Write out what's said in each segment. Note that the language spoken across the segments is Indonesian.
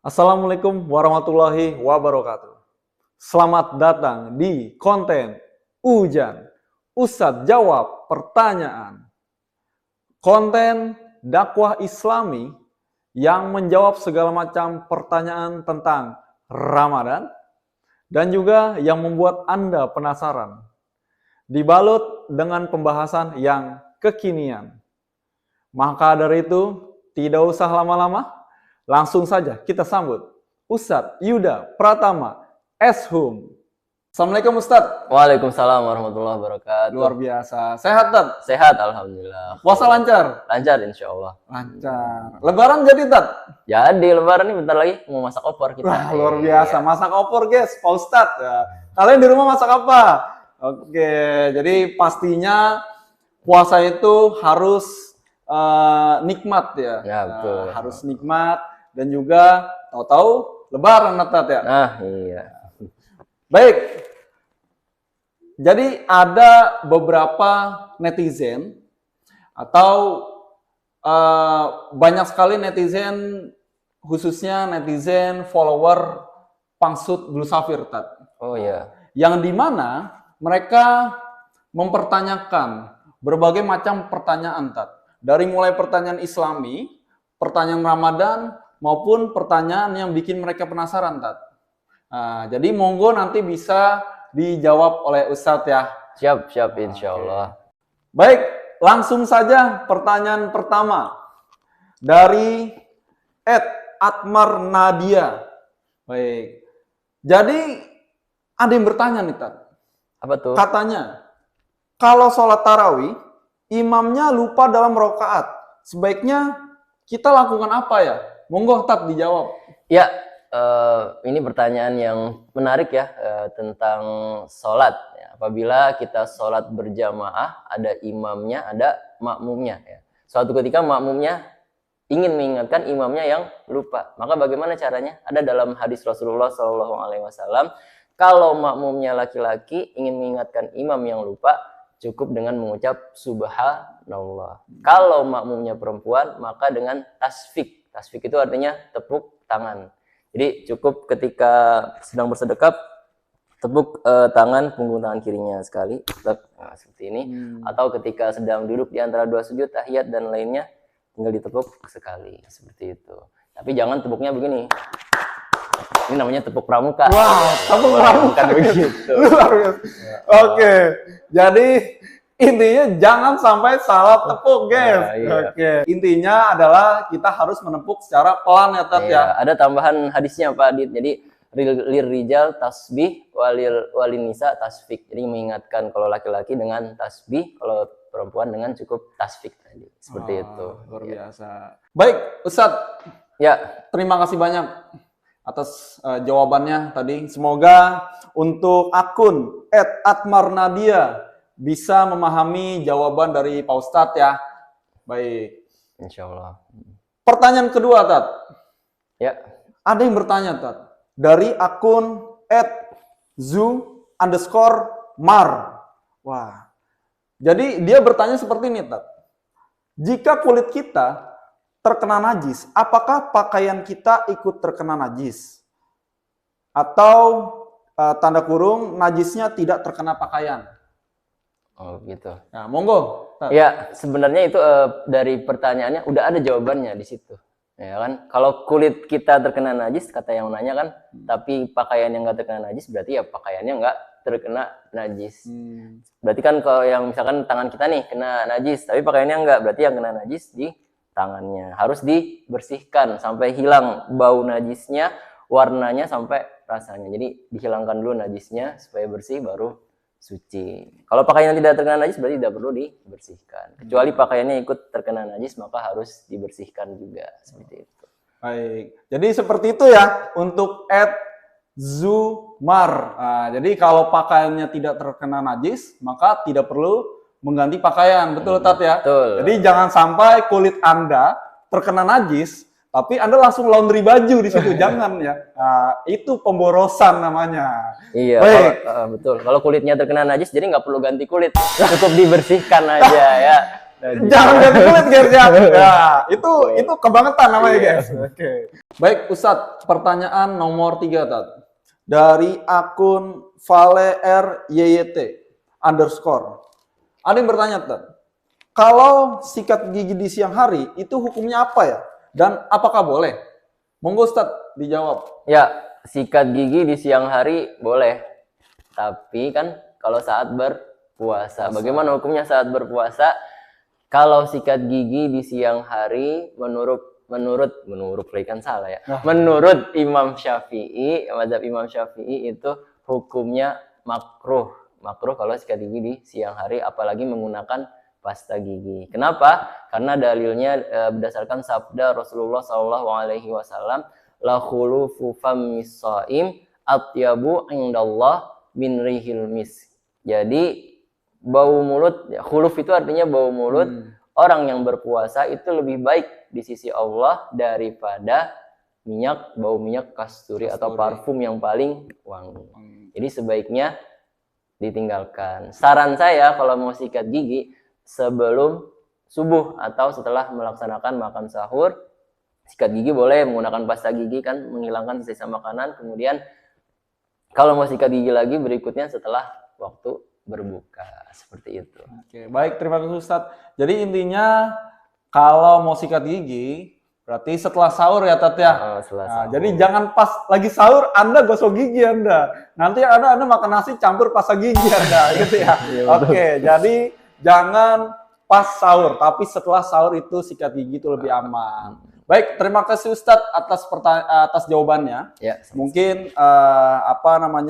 Assalamualaikum warahmatullahi wabarakatuh. Selamat datang di konten Ujan Ustadz Jawab Pertanyaan. Konten dakwah Islami yang menjawab segala macam pertanyaan tentang Ramadan dan juga yang membuat Anda penasaran. Dibalut dengan pembahasan yang kekinian. Maka dari itu, tidak usah lama-lama. Langsung saja kita sambut Ustadz Yuda Pratama Eshum. Assalamualaikum Ustadz. Waalaikumsalam warahmatullahi wabarakatuh. Luar biasa. Sehat Tad? Sehat alhamdulillah. Puasa lancar? Lancar insya Allah. Lancar. Lebaran jadi Tad? Jadi lebaran ini bentar lagi mau masak opor kita. Wah, luar biasa. Masak opor guys, Pak Ustadz. Ya. Kalian di rumah masak apa? Oke, jadi pastinya puasa itu harus nikmat ya. Ya betul. Harus nikmat. Dan juga tahu-tahu lebaran Tat ya. Nah iya. Baik. Jadi ada beberapa netizen atau banyak sekali netizen, khususnya netizen follower Pangsut Blue Safir Tat. Oh iya. Yang dimana mereka mempertanyakan berbagai macam pertanyaan Tat. Dari mulai pertanyaan Islami, pertanyaan Ramadan, maupun pertanyaan yang bikin mereka penasaran, Tat. Nah, jadi monggo nanti bisa dijawab oleh Ustadz ya. Siap insya Allah. Baik, langsung saja pertanyaan pertama dari Atmar Nadia. Baik, jadi ada yang bertanya nih, Tat. Apa tuh? Katanya, kalau sholat tarawih, imamnya lupa dalam rakaat, sebaiknya kita lakukan apa ya? Monggo Tat dijawab. Ya, ini pertanyaan yang menarik ya tentang sholat. Ya, apabila kita sholat berjamaah, ada imamnya, ada makmumnya. Ya. Suatu ketika makmumnya ingin mengingatkan imamnya yang lupa. Maka bagaimana caranya? Ada dalam hadis Rasulullah SAW, kalau makmumnya laki-laki ingin mengingatkan imam yang lupa, cukup dengan mengucap subhanallah. Kalau makmumnya perempuan, maka dengan tasfik. Tasfik itu artinya tepuk tangan. Jadi cukup ketika sedang bersedekap, tepuk tangan punggung tangan kirinya sekali, nah, seperti ini. Atau ketika sedang duduk di antara dua sujud, tahiyat dan lainnya, tinggal ditepuk sekali, seperti itu. Tapi jangan tepuknya begini. Ini namanya tepuk pramuka. Wah, tepuk pramuka begitu. Oke, jadi intinya jangan sampai salah tepuk, guys. Iya. Oke. Intinya adalah kita harus menepuk secara pelan ya, Tat ya. Ada tambahan hadisnya Pak Adit. Jadi lir rijal tasbih walin nisa tasfik. Jadi mengingatkan kalau laki-laki dengan tasbih, kalau perempuan dengan cukup tasfik tadi. Seperti itu. Luar biasa. Baik, Ustadz. Ya, terima kasih banyak atas jawabannya tadi. Semoga untuk akun @atmarnadia bisa memahami jawaban dari Pak Ustadz ya. Baik. insya Allah. Pertanyaan kedua, Tat. Ya. Ada yang bertanya, Tat. Dari akun @zu_mar. Wah. Jadi dia bertanya seperti ini, Tat. Jika kulit kita terkena najis, apakah pakaian kita ikut terkena najis? Atau tanda kurung najisnya tidak terkena pakaian? Oh gitu. Nah, monggo. Ya, sebenarnya itu dari pertanyaannya udah ada jawabannya di situ. Ya kan? Kalau kulit kita terkena najis, kata yang nanya kan, tapi pakaian yang nggak terkena najis, berarti ya pakaiannya nggak terkena najis. Berarti kan kalau yang misalkan tangan kita nih kena najis, tapi pakaiannya nggak, berarti yang kena najis di tangannya. Harus dibersihkan sampai hilang bau najisnya, warnanya sampai rasanya. Jadi dihilangkan dulu najisnya supaya bersih, baru suci. Kalau pakaian tidak terkena najis berarti tidak perlu dibersihkan. Kecuali pakaiannya ikut terkena najis, maka harus dibersihkan juga. Seperti itu. Baik. Jadi seperti itu ya untuk @zumar. Nah, jadi kalau pakaiannya tidak terkena najis, maka tidak perlu mengganti pakaian. Betul, Tat ya? Betul. Jadi jangan sampai kulit Anda terkena najis, tapi Anda langsung laundry baju di situ. Jangan ya. Nah, itu pemborosan namanya. Iya, baik. Betul. Kalau kulitnya terkena najis, jadi nggak perlu ganti kulit. Cukup dibersihkan aja ya. Jangan ganti kulit guys ya. Ya, itu kebangetan namanya guys. Oke. Baik Ustadz, pertanyaan nomor 3 Tat. Dari akun ValeRYYT _ ada yang bertanya Tat, kalau sikat gigi di siang hari itu hukumnya apa ya? Dan apakah boleh? Monggo Ustadz dijawab. Ya, sikat gigi di siang hari boleh. Tapi kan kalau saat berpuasa, bagaimana hukumnya saat berpuasa? Kalau sikat gigi di siang hari menurut kan salah ya. Menurut Imam Syafi'i, mazhab Imam Syafi'i itu hukumnya makruh. Makruh kalau sikat gigi di siang hari, apalagi menggunakan pasta gigi. Kenapa? Karena dalilnya berdasarkan sabda Rasulullah SAW, la khulufu fammis shaim atyabu indallah min rihil mis. Jadi bau mulut, ya, khuluf itu artinya bau mulut. Orang yang berpuasa itu lebih baik di sisi Allah daripada bau minyak kasturi atau parfum yang paling wangi. Jadi sebaiknya ditinggalkan. Saran saya kalau mau sikat gigi sebelum subuh atau setelah melaksanakan makan sahur, sikat gigi boleh menggunakan pasta gigi kan menghilangkan sisa makanan. Kemudian kalau mau sikat gigi lagi berikutnya setelah waktu berbuka, seperti itu. Oke, baik, terima kasih Ustadz. Jadi intinya kalau mau sikat gigi berarti setelah sahur ya Tat ya. Jadi jangan pas lagi sahur Anda gosok gigi Anda. Nanti Anda makan nasi campur pasta gigi Anda gitu ya. Oke, jadi jangan pas sahur, tapi setelah sahur itu sikat gigi itu lebih aman. Baik, terima kasih Ustadz atas jawabannya. Ya, mungkin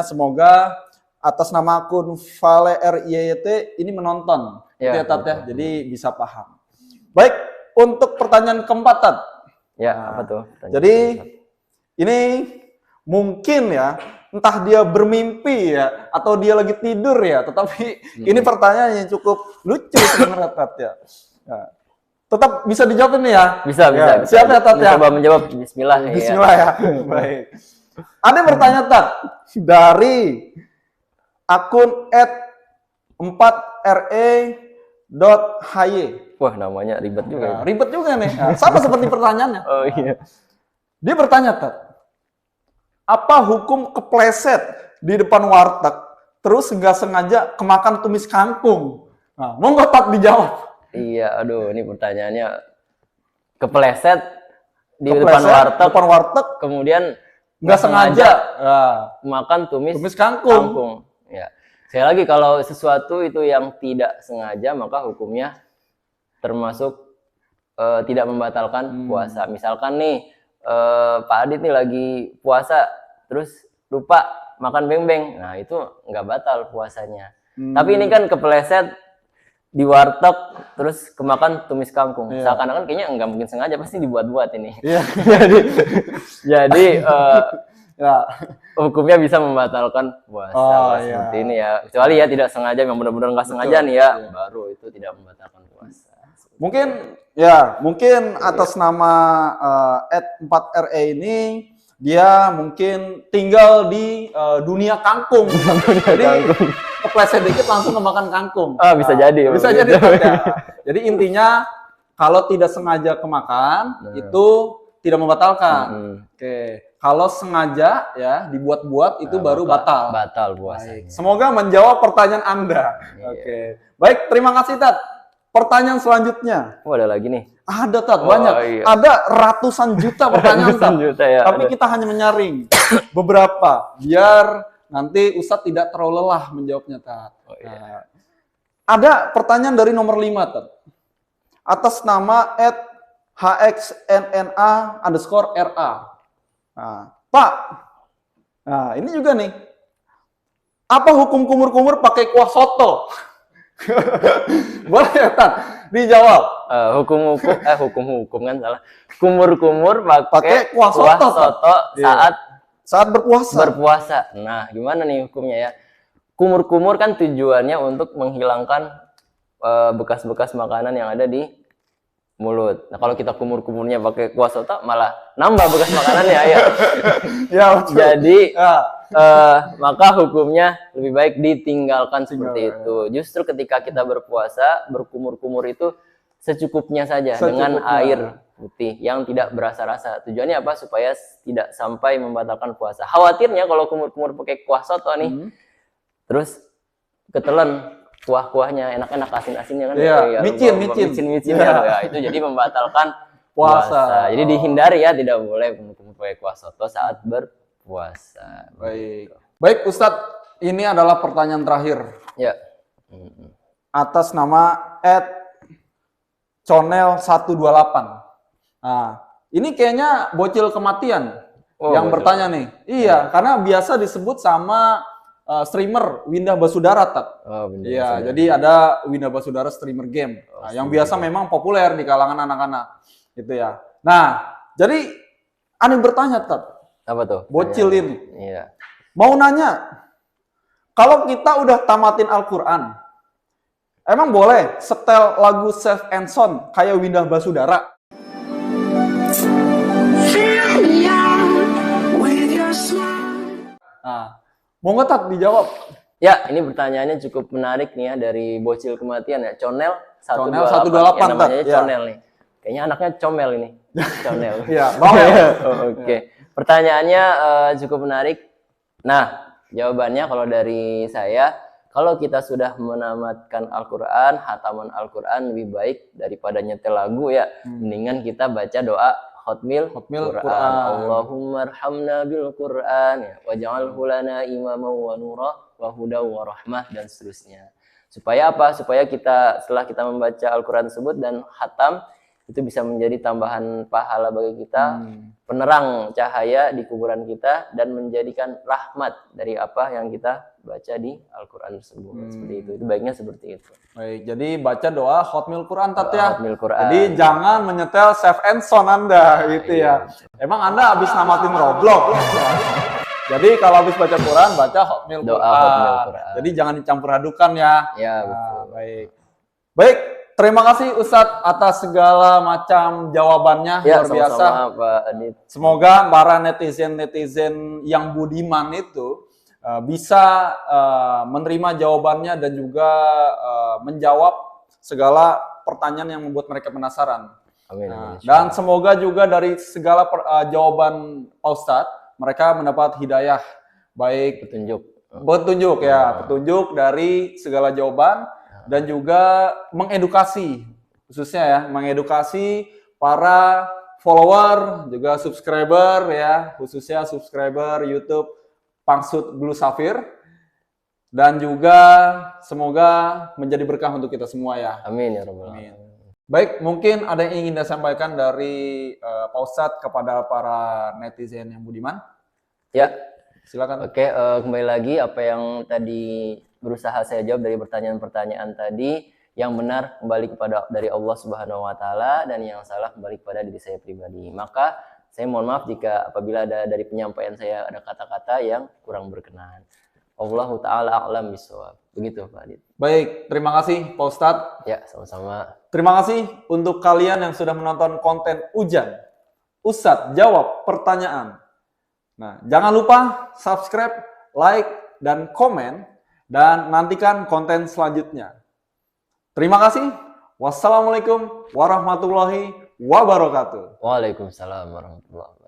semoga atas nama akun ValeRYYT ini menonton, ya Tat ya. Jadi bisa paham. Baik, untuk pertanyaan keempat Tat. Ya, apa tuh? Jadi ini mungkin ya, entah dia bermimpi ya, atau dia lagi tidur ya, tetapi ini pertanyaan yang cukup lucu sebenarnya Tat ya. Nah, tetap bisa dijawab ini ya? Bisa. Siap ya Tat ya? Coba menjawab, bismillah. Bismillah ya. Baik. Ada yang bertanya Tat, dari akun @4re.hy. Wah, namanya ribet juga. Nah, ribet juga nih. Nah, sama seperti pertanyaannya. Oh iya. Dia bertanya, Tat, apa hukum kepleset di depan warteg terus nggak sengaja kemakan tumis kangkung? Nah, monggo Tat dijawab. Iya, aduh, ini pertanyaannya kepleset di depan warteg, kemudian nggak sengaja makan tumis kangkung. Ya. Sekali lagi, kalau sesuatu itu yang tidak sengaja, maka hukumnya termasuk tidak membatalkan puasa. Misalkan nih Pak Adit nih lagi puasa terus lupa makan beng-beng, nah itu nggak batal puasanya. Tapi ini kan kepleset di warteg terus kemakan tumis kangkung. Seakan-akan kayaknya nggak mungkin sengaja, pasti dibuat-buat ini. jadi hukumnya bisa membatalkan puasa seperti ini ya. Kecuali ya tidak sengaja, yang benar-benar nggak sengaja nih ya, baru itu tidak membatalkan puasa. Mungkin atas nama @4re ini dia mungkin tinggal di dunia kangkung. Jadi kepleset dikit langsung memakan kangkung. Bisa jadi. Bisa jadi. Ya. Jadi intinya kalau tidak sengaja kemakan itu tidak membatalkan. Oke. Kalau sengaja ya dibuat-buat itu baru batal puasanya. Semoga menjawab pertanyaan Anda. Oke. Baik, terima kasih Tat. Pertanyaan selanjutnya. Oh, ada lagi nih. Ada Tat, banyak. Ada ratusan juta pertanyaan Tat. Tapi kita hanya menyaring beberapa biar nanti Ustadz tidak terlalu lelah menjawabnya Tat. Ada pertanyaan dari nomor 5 Tat. Atas nama @hxnna_ra. Pak, ini juga nih. Apa hukum kumur-kumur pakai kuah soto? Boleh ya Tat? Dijawab. Hukum kan salah. Kumur-kumur pakai kuah soto saat berpuasa. Nah, gimana nih hukumnya ya? Kumur-kumur kan tujuannya untuk menghilangkan bekas-bekas makanan yang ada di mulut. Nah, kalau kita kumur-kumurnya pakai kuah soto malah nambah bekas makanannya ya. Jadi maka hukumnya lebih baik ditinggalkan seperti itu. Justru ketika kita berpuasa, berkumur-kumur itu secukupnya saja Secukupnya. dengan air putih yang tidak berasa rasa. Tujuannya apa? Supaya tidak sampai membatalkan puasa. Khawatirnya kalau kumur-kumur pakai kuah soto nih, terus ketelan kuah-kuahnya, enak-enak asin-asinnya kan. Iya, ya, micin. ya, itu jadi membatalkan Puasa. Jadi dihindari ya, tidak boleh kumur-kumur pakai kuah soto saat berpuasa. Baik. Baik Ustadz, ini adalah pertanyaan terakhir. Ya. Atas nama @conel128. Nah, ini kayaknya bocil kematian yang bocil. bertanya nih. Iya, karena biasa disebut sama streamer Windah Basudara, Tat. Iya, jadi ada Windah Basudara streamer game. Yang biasa memang populer di kalangan anak-anak. Gitu ya. Nah, jadi aneh bertanya, Tat. Apa tuh? Bocil ini. Iya. Mau nanya, kalau kita udah tamatin Al-Quran, emang boleh setel lagu Save and Son kayak Windah Basudara? Nah, mau nggak Tat dijawab? Ya, ini pertanyaannya cukup menarik nih ya dari bocil kematian ya. Conel 128 128 ya, namanya ya. Conel nih. Kayaknya anaknya comel ini. Conel. Iya, bawel. Oke. Pertanyaannya cukup menarik. Nah, jawabannya kalau dari saya, kalau kita sudah menamatkan Al-Qur'an, hataman Al-Qur'an lebih baik daripada nyetel lagu ya. Mendingan kita baca doa Khatmil Qur'an. Allahumma arhamna bil Qur'an ya, waj'alhu lana imaman wa nura wa hudaw wa rahmah dan seterusnya. Supaya apa? Supaya kita setelah kita membaca Al-Qur'an tersebut dan khatam itu bisa menjadi tambahan pahala bagi kita, penerang cahaya di kuburan kita dan menjadikan rahmat dari apa yang kita baca di Al-Qur'an tersebut. Seperti itu. Itu baiknya seperti itu. Baik, jadi baca doa Khatmil Quran, Tat ya. Khatmil Quran. Jadi jangan menyetel Save and Son Anda gitu ya. Emang Anda habis namatin Roblox. Jadi kalau habis baca Quran, baca Khatmil Doa Quran. Khatmil Quran. Jadi jangan dicampur adukan ya. Ya, Nah, betul. baik. Baik, terima kasih Ustadz atas segala macam jawabannya, Ya, luar biasa. sama-sama Pak Adit. Semoga para netizen-netizen yang budiman itu bisa menerima jawabannya dan juga menjawab segala pertanyaan yang membuat mereka penasaran. Amin. Nah, dan semoga juga dari segala jawaban Pak Ustadz, mereka mendapat hidayah, baik petunjuk ya, petunjuk dari segala jawaban dan juga mengedukasi, khususnya ya, mengedukasi para follower, juga subscriber ya, khususnya subscriber YouTube Pangsut Blue Safir, dan juga semoga menjadi berkah untuk kita semua ya. Amin ya Rabbal Alamin. Baik, mungkin ada yang ingin disampaikan dari Pak Ustadz kepada para netizen yang budiman? Ya, silakan. Oke, kembali lagi apa yang tadi berusaha saya jawab dari pertanyaan-pertanyaan tadi, yang benar kembali kepada dari Allah Subhanahu wa taala dan yang salah kembali kepada diri saya pribadi. Maka saya mohon maaf jika apabila ada dari penyampaian saya ada kata-kata yang kurang berkenan. Allahu taala a'lam bishawab. Begitu Pak Adit. Baik, terima kasih Pak Ustadz. Ya, sama-sama. Terima kasih untuk kalian yang sudah menonton konten Ujan Ustadz Jawab Pertanyaan. Nah, jangan lupa subscribe, like, dan komen, dan nantikan konten selanjutnya. Terima kasih. Wassalamualaikum warahmatullahi wabarakatuh. Waalaikumsalam warahmatullahi wabarakatuh.